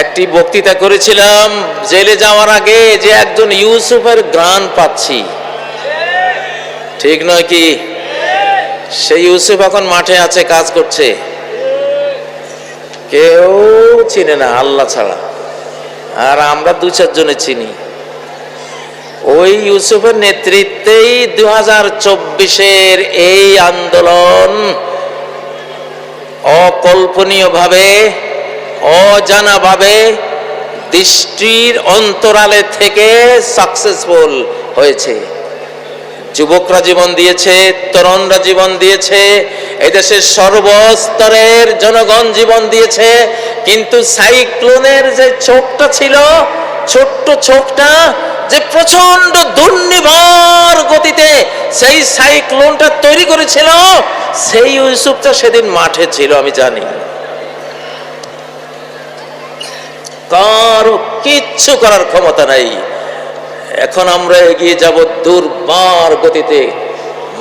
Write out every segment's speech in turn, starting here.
একটি বক্তৃতা করেছিলাম জেলে যাওয়ার আগে, যে একজন ইউসুফের গ্রাণ পাচ্ছি, ঠিক নয় কি? সেই ইউসুফ এখন মাঠে আছে, কাজ করছে, কেউ চিনে না আল্লাহ ছাড়া, আর আমরা দু চারজনে চিনি। ওই ইউসুফের নেতৃত্বেই 2024-এর এই আন্দোলন অকল্পনীয়ভাবে, অজানাভাবে, দৃষ্টির অন্তরালে থেকে সাকসেসফুল হয়েছে। যুবকরা জীবন দিয়েছে, তরুণরা জীবন দিয়েছে, এদেশের সর্বস্তরের জনগণ জীবন দিয়েছে, কিন্তু সাইক্লোনের যে ছোপটা ছিল, ছোট্ট ছোপটা যে প্রচন্ড দুর্নিবার গতিতে সেই সাইক্লোনটা তৈরি করেছিল, সেই ইউসুফটা সেদিন মাঠে ছিল, আমি জানি। কারো কিচ্ছু করার ক্ষমতা নাই। এখন আমরা এগিয়ে যাব দুর্বার গতিতে,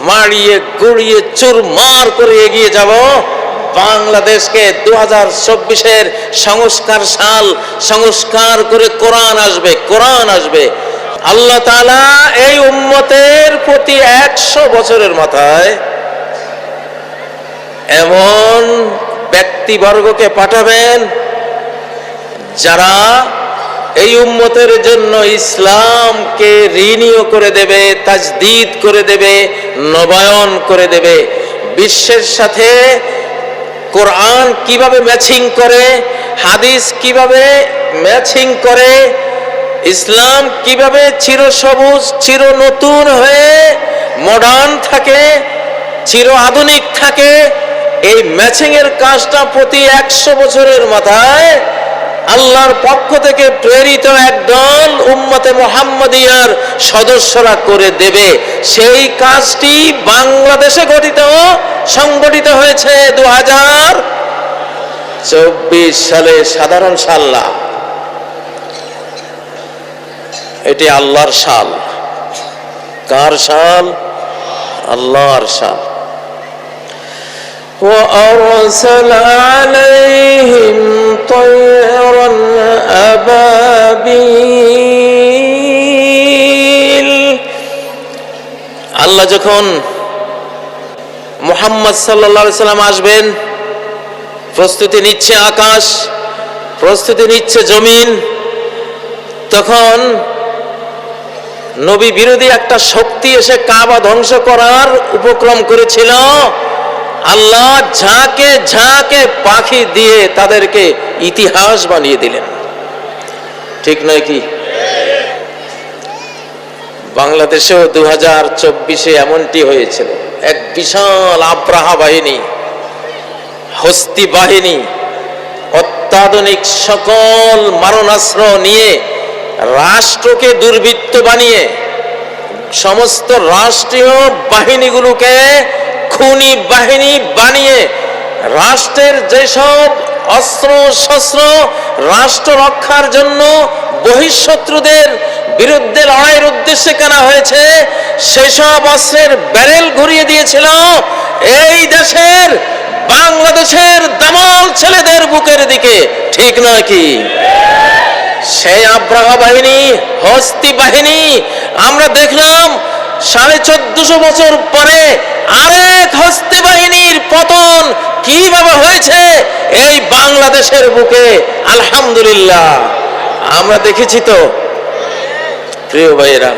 মারিয়ে গুড়িয়ে চুরমার করে এগিয়ে যাব বাংলাদেশকে। 2024-এর সংস্কার সাল, সংস্কার করে কোরআন আসবে, কোরআন আসবে। আল্লাহ তাআলা এই উম্মতের প্রতি 100 বছরের মাথায় এমন ব্যক্তিবর্গকে পাঠাবেন যারা এই উম্মতের জন্য ইসলামকে রিনিউ করে দেবে, তাজদীদ করে দেবে, নবায়ন করে দেবে। বিশ্বের সাথে কোরআন কিভাবে ম্যাচিং করে, হাদিস কিভাবে ম্যাচিং করে, ইসলাম কিভাবে চিরসবুজ, চির নতুন হয়ে মডার্ন থাকে, চির আধুনিক থাকে, এই ম্যাচিং এর কাজটা প্রতি 100 বছরের মাথায় আল্লাহর পক্ষ থেকে প্রেরিত একদল উম্মতে মুহাম্মাদিয়ার সদস্যরা করে দেবে। সেই কাজটি বাংলাদেশে সংগঠিত হয়েছে 2024 সালে সাধারণ সাল্লা। এটি আল্লাহর সাল। কার সাল? আল্লাহর সাল। وأرسل عليهم طيرا أبابيل। আল্লাহ যখন মুহাম্মদ সাল্লাল্লাহু আলাইহি সাল্লাম আসবেন, প্রস্তুতি নিচ্ছে আকাশ, প্রস্তুতি নিচ্ছে জমিন, তখন নবী বিরোধী একটা শক্তি এসে কাবা ধ্বংস করার উপক্রম করেছিল। আল্লাহ ঝাঁকে ঝাঁকে পাখি দিয়ে তাদেরকে ইতিহাস বানিয়ে দিলেন, ঠিক নয় কি? বাংলাদেশেও 2024-এ এমনটি হয়েছিল। এক বিশাল আব্রাহা বাহিনী, হস্তি বাহিনী, অত্যাধুনিক সকল মারণাস্ত্র নিয়ে রাষ্ট্রকে দুর্বৃত্ত বানিয়ে সমস্ত রাষ্ট্রীয় বাহিনীগুলোকে খুনি বাহিনী বানিয়ে রাষ্ট্রের যেসব অস্ত্র শস্ত্র রাষ্ট্র রক্ষার জন্য বহিঃশত্রুদের বিরুদ্ধে লড়াইয়ের উদ্দেশ্যে কেনা হয়েছে, সেসব অস্ত্রের ব্যারেল ঘুরিয়ে দিয়েছিল এই দেশের, বাংলাদেশের দামাল ছেলেদের বুকের দিকে, ঠিক নয় কি? সেই আব্রাহা বাহিনী, হস্তি বাহিনী আমরা দেখলাম 1450 বছর পরে আরেক হস্তি বাহিনীর পতন কিভাবে হয়েছে এই বাংলাদেশের বুকে। আলহামদুলিল্লাহ আমরা দেখেছি তো। প্রিয় ভাইয়েরা,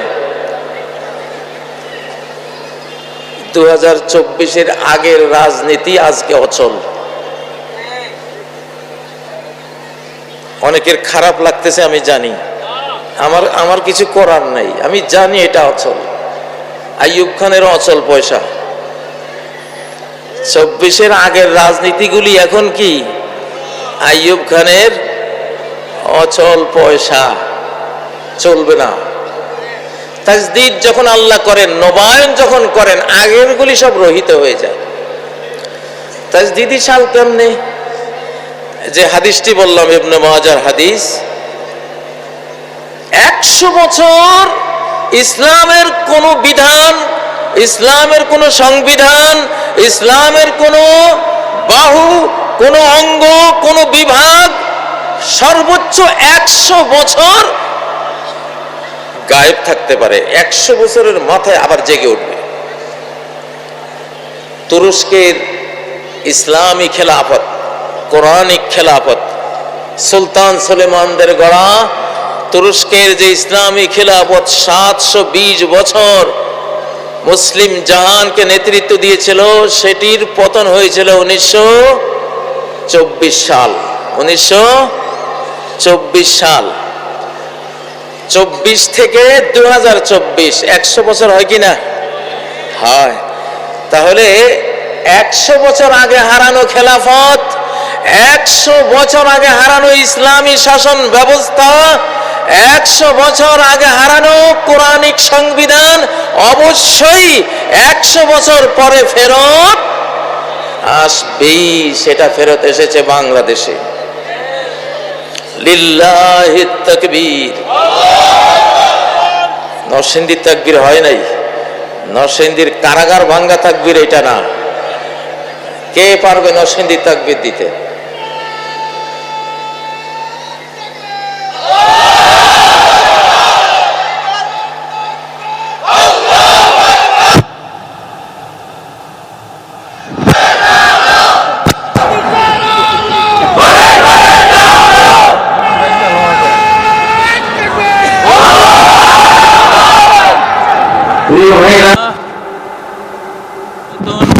2024-এর আগের রাজনীতি আজকে অচল। অনেকের খারাপ লাগতেছে, আমি জানি, আমার কিছু করার নাই, আমি জানি এটা অচল। আইয়ুব খানের অচল পয়সা। 24-এর আগের রাজনীতিগুলি এখন কি? আইয়ুব খানের অচল পয়সা, চলবে না। তাজদীদ যখন আল্লাহ করেন, নবায়ন যখন করেন, আগের গুলি সব রহিত হয়ে যায়। তাজদীদি সাল কেমনে? যে হাদিসটি বললাম, ইবনে মাজার হাদিস, 100 বছর ইসলামের কোন বিধান, ইসলামের কোন সংবিধান, ইসলামের কোন বাহু, কোন অঙ্গ, কোন বিভাগ সর্বোচ্চ 100 বছর গায়েব থাকতে পারে, 100 বছরের মাথায় আবার জেগে উঠবে। তুরস্কের ইসলামী খেলাফত, কোরআনিক খেলাফত, সুলতান সুলেমানদের গড়া তুরস্কের যে ইসলামী খেলাফত 720 বছর মুসলিম জাহানকে নেতৃত্ব দিয়েছিল, সেটির পতন হয়েছিল 1924 সাল। 1924 সাল, 24 থেকে 2024, 100 বছর হয় কি না? হয়। তাহলে 100 বছর আগে হারানো খেলাফত, 100 বছর আগে হারানো ইসলামী শাসন ব্যবস্থা, 100 বছর আগে হারানো কোরআনিক সংবিধান অবশ্যই 100 বছর পরে ফেরত আসবেই। সেটা ফেরত এসেছে বাংলাদেশে। লিল্লাহি তাকবীর। নরসিংদীর তাকবীর হয় নাই, নরসিংদীর কারাগার ভাঙ্গা তাকবীর এটা না। কে পারবে নরসিংদীর তাকবীর দিতে?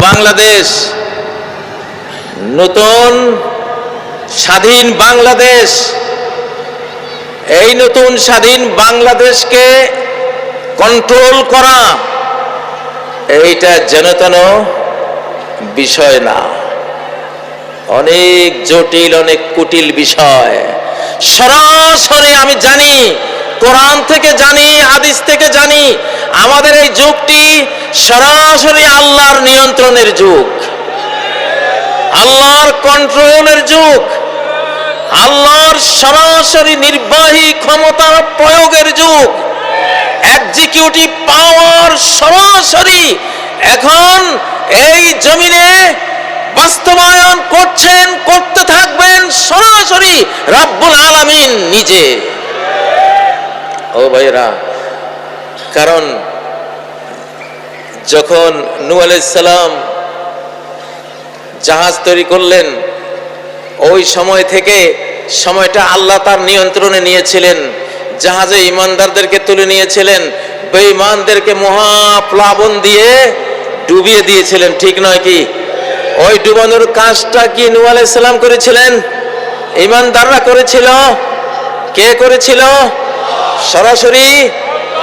বাংলাদেশ, নতুন স্বাধীন বাংলাদেশ, এই নতুন স্বাধীন বাংলাদেশকে কন্ট্রোল করা এইটা যেন তেন বিষয় না, অনেক জটিল, অনেক কুটিল বিষয়। সরাসরি আমি জানি, কোরআন থেকে জানি, হাদিস থেকে জানি, আমাদের এই যুগটি সরাসরি আল্লাহর নিয়ন্ত্রণের যুগ, আল্লাহর কন্ট্রোলের যুগ, আল্লাহর সরাসরি নির্বাহী ক্ষমতা প্রয়োগের যুগ। এক্সিকিউটিভ পাওয়ার সরাসরি এখন এই জমিনে বাস্তবায়ন করছেন, করতে থাকবেন সরাসরি রব্বুল আলামিন নিজে। ও ভাইরা, কারণ যখন নূহ আলাইহিস সালাম জাহাজ তৈরি করলেন, ওই সময় থেকে সময়টা আল্লাহ তার নিয়ন্ত্রণে নিয়েছিলেন। জাহাজে ইমানদারদেরকে তুলে নিয়েছিলেন, বেঈমানদেরকে মহাপ্লাবন দিয়ে ডুবিয়ে দিয়েছিলেন, ঠিক নয় কি? ওই ডুবানোর কাজটা কি নূহ আলাইহিস সালাম করেছিলেন? ইমানদাররা করেছিল? কে করেছিল? সরাসরি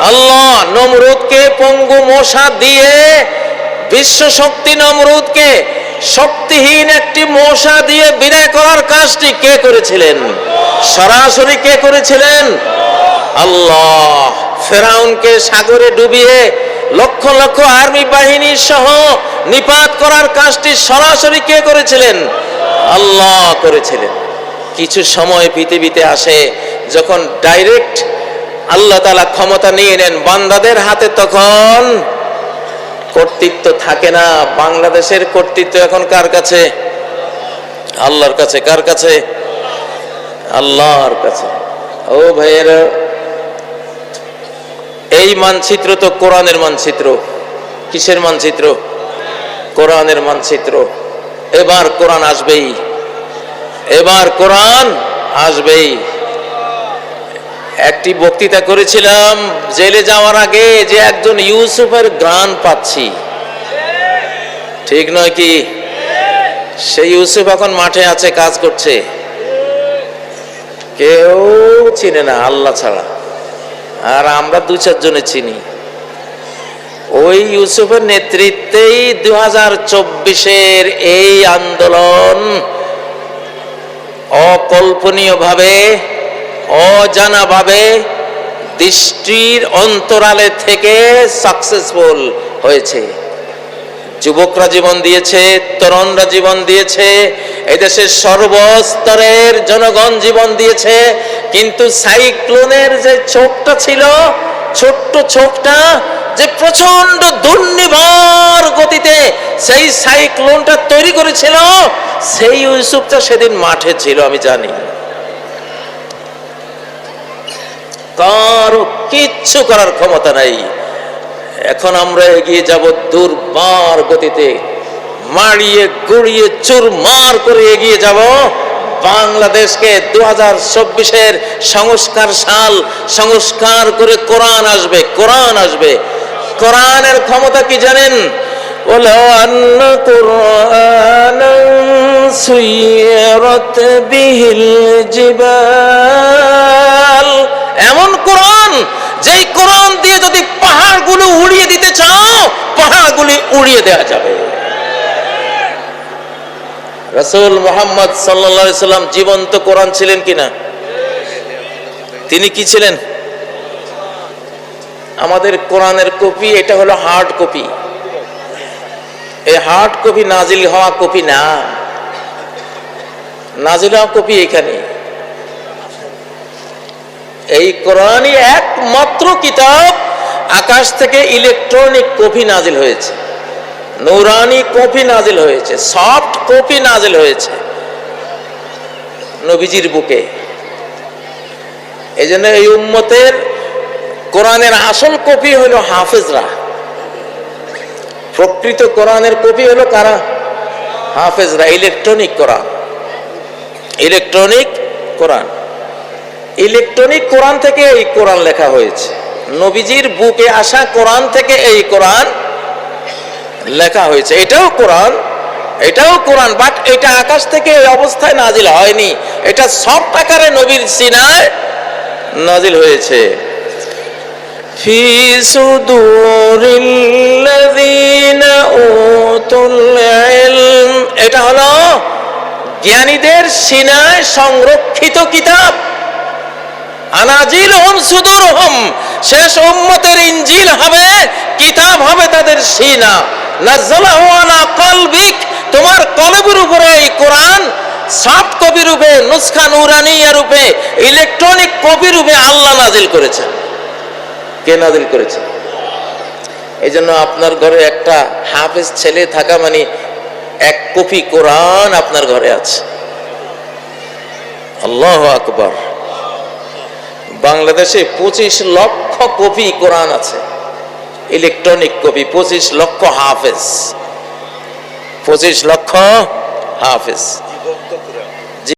আল্লাহ। নমরুদকে পঙ্গু মশা দিয়ে, বিশ্ব শক্তি নমরুদকে শক্তিহীন একটি মশা দিয়ে বিদায় করার কাজটি কে করেছিলেন? সরাসরি কে করেছিলেন? আল্লাহ। ফেরাউনকে সাগরে ডুবিয়ে লক্ষ লক্ষ আর্মি বাহিনী সহ নিপাত করার কাজটি সরাসরি কে করেছিলেন? আল্লাহ করেছিলেন। কিছু সময় পৃথিবীতে আসে যখন ডাইরেক্ট আল্লাহ তাআলা ক্ষমতা নিয়ে নেন বান্দাদের হাতে, তখন কর্তৃত্ব থাকে না। বাংলাদেশের কর্তৃত্ব এখন কার কাছে? আল্লাহর কাছে। কার কাছে? আল্লাহর কাছে। ও ভাইয়েরা, এই মানচিত্র তো কোরআনের মানচিত্র। কিসের মানচিত্র? কোরআনের মানচিত্র। এবার কোরআন আসবেই, এবার কোরআন আসবেই। একটি বক্তৃতা করেছিলাম জেলে যাওয়ার আগে, যে একজন ইউসুফের গ্রাণ পাচ্ছি, ঠিক নয় কি? সেই ইউসুফ এখন মাঠে আছে, কাজ করছে, কেউ চিনে না আল্লাহ ছাড়া, আর আমরা দু চারজনে চিনি। ওই ইউসুফের নেতৃত্বেই 2024-এর এই আন্দোলন অকল্পনীয়ভাবে, অজানাভাবে, দৃষ্টির অন্তরালে থেকে সাকসেসফুল হয়েছে। যুবকরা জীবন দিয়েছে, তরুণরা জীবন দিয়েছে, এদেশের সর্বস্তরের জনগণ জীবন দিয়েছে। কিন্তু সাইক্লোনের যে ছোপটা ছিল, ছোট্ট ছোপটা যে প্রচন্ড দুর্নিবার গতিতে সেই সাইক্লোনটা তৈরি করেছিল, সেই ইউসুফটা সেদিন মাঠে ছিল, আমি জানি। কারো কিচ্ছু করার ক্ষমতা নাই। এখন আমরা এগিয়ে যাব দুর্বার গতিতে, মারিয়ে গুড়িয়ে চুরমার করে এগিয়ে যাব বাংলাদেশকে। 2024-এর সংস্কার সাল, সংস্কার করে কোরআন আসবে, কোরআন আসবে। কোরআনের ক্ষমতা কি জানেন? ওয়ালাউ আন্না কুরআনান সুয়িরাত বিহিল জিবাল, এমন কোরআন যেই কোরআন দিয়ে যদি পাহাড়গুলো উড়িয়ে দিতে চাও, পাহাড়গুলি উড়িয়ে দেওয়া যাবে। রাসূল মুহাম্মদ সাল্লাল্লাহু আলাইহি সাল্লাম জীবন্ত কোরআন ছিলেন কিনা? তিনি কি ছিলেন? আমাদের কোরআনের কপি, এটা হলো হার্ড কপি। এই হার্ড কপি নাজিল হওয়া কপি না, নাজিল হওয়া কপি এখানে। এই কোরআনই একমাত্র কিতাব আকাশ থেকে ইলেকট্রনিক কপি নাজিল হয়েছে, নূরানি কপি নাজিল হয়েছে, সফট কপি নাজিল হয়েছে নবীজির বুকে। এই জন্য এই উম্মতের কোরআনের আসল কপি হলো হাফেজরা। প্রকৃত কোরআনের কপি হলো কারা? হাফেজরা। ইলেকট্রনিক কোরআন, ইলেকট্রনিক কোরআন, ইলেকট্রনিক কোরআন থেকে এই কোরআন লেখা হয়েছে। নবীজির বুকে আসা কোরআন থেকে এই কোরআন লেখা হয়েছে। এটাও কোরআন, এটাও কোরআন, বাট এটা আকাশ থেকে এই অবস্থায় নাজিল হয়নি, এটা সফট আকারে নবীর সিনায় নাজিল হয়েছে। ফি সুদুরিল্লাযিনা উতুল ইলম, এটা হলো জ্ঞানীদের সিনায় সংরক্ষিত কিতাব। আনাজিলহুম সুদুরহুম, শেষ উম্মতের ইনজিল হবে, কিতাব হবে তাদের সিনা। নাযালাহু আলা কলবিক, তোমার কলবের উপরে এই কোরআন সফট কপি রূপে, নুসখা নূরানিয়া রূপে, ইলেকট্রনিক কপি রূপে আল্লাহ নাজিল করেছেন। কে নাজিল করেছে? এই জন্য আপনার ঘরে একটা হাফেজ ছেলে থাকা মানে এক কপি কোরআন আপনার ঘরে আছে। আল্লাহু আকবার। বাংলাদেশে 25 লক্ষ কপি কোরআন আছে, ইলেকট্রনিক কপি। 25 লক্ষ হাফেজ, 25 লক্ষ হাফেজ।